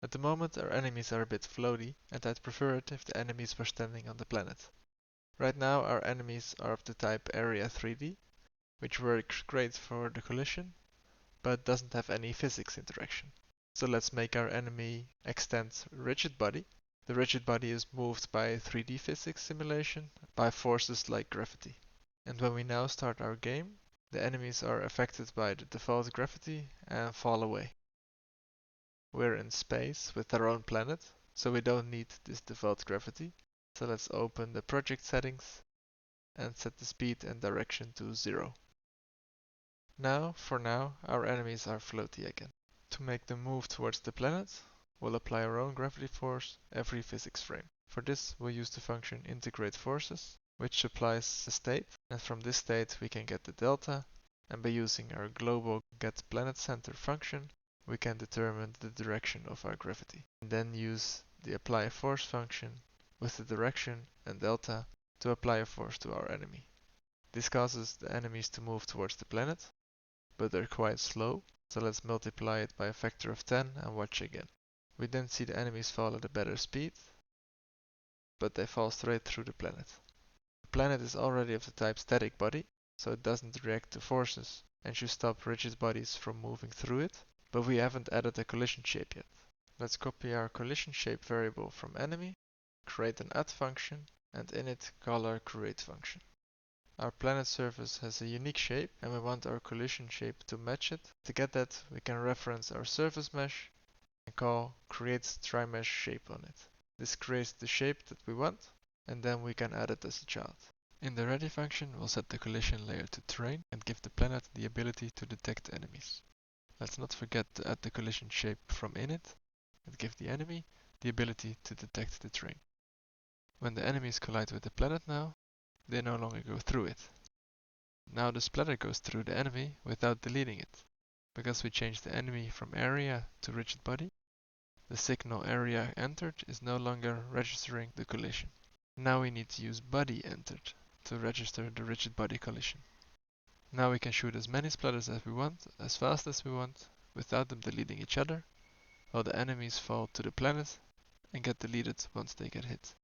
At the moment our enemies are a bit floaty, and I'd prefer it if the enemies were standing on the planet. Right now our enemies are of the type Area 3D, which works great for the collision, but doesn't have any physics interaction. So let's make our enemy extend RigidBody. The RigidBody is moved by 3D physics simulation by forces like gravity. And when we now start our game, the enemies are affected by the default gravity and fall away. We're in space with our own planet, so we don't need this default gravity. So let's open the project settings and set the speed and direction to 0. For now, our enemies are floaty again. To make them move towards the planet, we'll apply our own gravity force every physics frame. For this, we'll use the function integrate forces, which supplies a state, and from this state we can get the delta, and by using our global getPlanetCenter function, we can determine the direction of our gravity, and then use the apply force function with the direction and delta to apply a force to our enemy. This causes the enemies to move towards the planet, but they're quite slow, so let's multiply it by a factor of 10 and watch again. We then see the enemies fall at a better speed, but they fall straight through the planet. The planet is already of the type static body, so it doesn't react to forces and should stop rigid bodies from moving through it, but we haven't added a collision shape yet. Let's copy our collision shape variable from enemy, create an add function, and in it call our create function. Our planet surface has a unique shape and we want our collision shape to match it. To get that, we can reference our surface mesh and call create tri-mesh shape on it. This creates the shape that we want, and then we can add it as a child. In the ready function, we'll set the collision layer to terrain and give the planet the ability to detect enemies. Let's not forget to add the collision shape from init and give the enemy the ability to detect the terrain. When the enemies collide with the planet now, they no longer go through it. Now the splatter goes through the enemy without deleting it. Because we changed the enemy from area to rigid body, the signal area entered is no longer registering the collision. Now we need to use body entered to register the rigid body collision. Now we can shoot as many splatters as we want, as fast as we want, without them deleting each other, while the enemies fall to the planet and get deleted once they get hit.